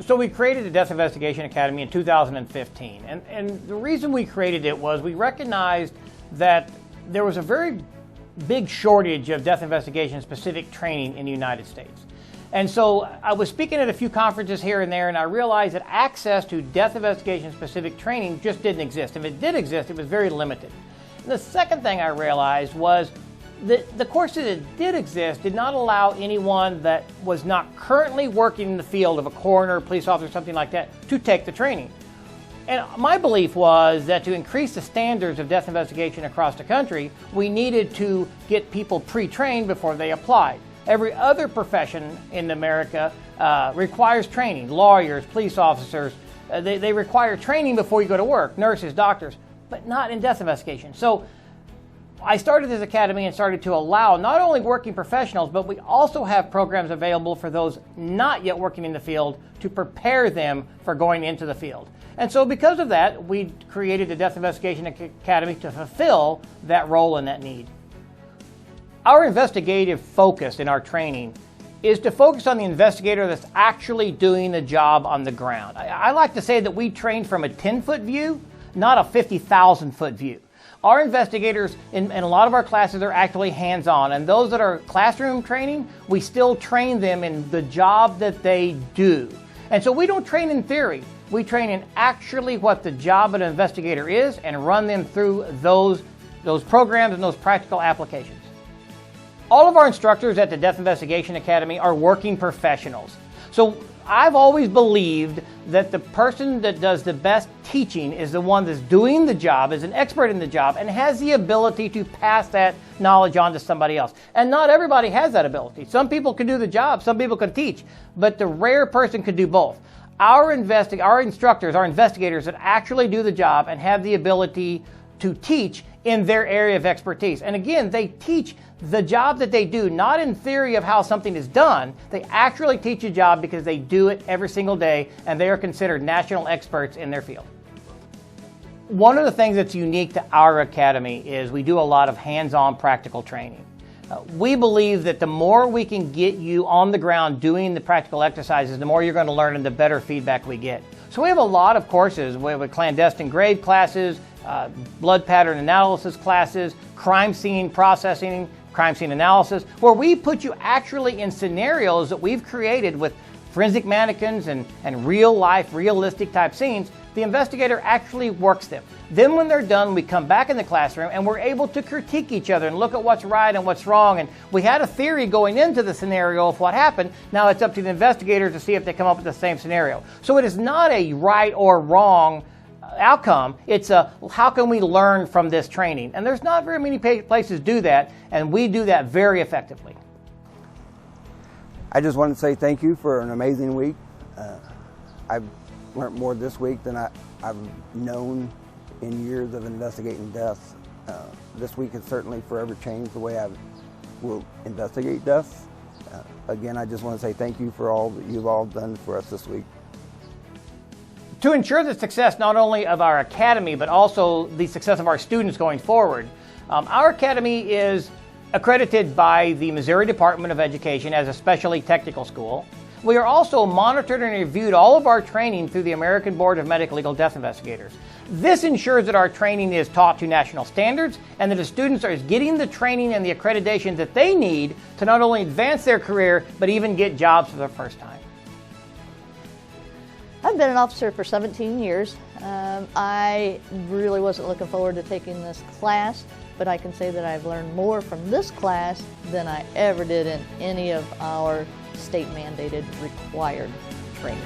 So we created the Death Investigation Academy in 2015, and the reason we created it was we recognized that there was a very big shortage of death investigation specific training in the United States. And so I was speaking at a few conferences here and there, and I realized that access to death investigation specific training just didn't exist. If it did exist, it was very limited. And the second thing I realized was that the courses that did exist did not allow anyone that was not currently working in the field of a coroner, police officer, something like that, to take the training. And my belief was that to increase the standards of death investigation across the country, we needed to get people pre-trained before they applied. Every other profession in America requires training. Lawyers, police officers, they require training before you go to work. Nurses, doctors, but not in death investigation. So I started this academy and started to allow not only working professionals, but we also have programs available for those not yet working in the field to prepare them for going into the field. And so because of that, we created the Death Investigation Academy to fulfill that role and that need. Our investigative focus in our training is to focus on the investigator that's actually doing the job on the ground. I like to say that we train from a 10-foot view, not a 50,000-foot view. Our investigators in a lot of our classes are actually hands-on, and those that are classroom training, we still train them in the job that they do. And so we don't train in theory. We train in actually what the job of an investigator is and run them through those programs and those practical applications. All of our instructors at the Death Investigation Academy are working professionals. So I've always believed that the person that does the best teaching is the one that's doing the job, is an expert in the job, and has the ability to pass that knowledge on to somebody else. And not everybody has that ability. Some people can do the job, some people can teach, but the rare person can do both. Our instructors, our investigators that actually do the job and have the ability to teach in their area of expertise. And again, they teach the job that they do, not in theory of how something is done. They actually teach a job because they do it every single day, and they are considered national experts in their field. One of the things that's unique to our academy is we do a lot of hands-on practical training. We believe that the more we can get you on the ground doing the practical exercises, the more you're going to learn and the better feedback we get. So we have a lot of courses. We have clandestine grave classes, blood pattern analysis classes, crime scene processing, crime scene analysis, where we put you actually in scenarios that we've created with forensic mannequins and real life, realistic type scenes. The investigator actually works them. Then when they're done, we come back in the classroom and we're able to critique each other and look at what's right and what's wrong. And we had a theory going into the scenario of what happened. Now it's up to the investigator to see if they come up with the same scenario. So it is not a right or wrong outcome. It's a how can we learn from this training? And there's not very many places do that, and we do that very effectively. I just want to say thank you for an amazing week. I've learned more this week than I've known in years of investigating deaths. This week has certainly forever changed the way I will investigate deaths. Again, I just want to say thank you for all that you've all done for us this week. To ensure the success not only of our academy, but also the success of our students going forward, our academy is accredited by the Missouri Department of Education as a specialty technical school. We are also monitored and reviewed all of our training through the American Board of Medical Legal Death Investigators. This ensures that our training is taught to national standards and that the students are getting the training and the accreditation that they need to not only advance their career, but even get jobs for the first time. I've been an officer for 17 years. I really wasn't looking forward to taking this class, but I can say that I've learned more from this class than I ever did in any of our state-mandated required trainings.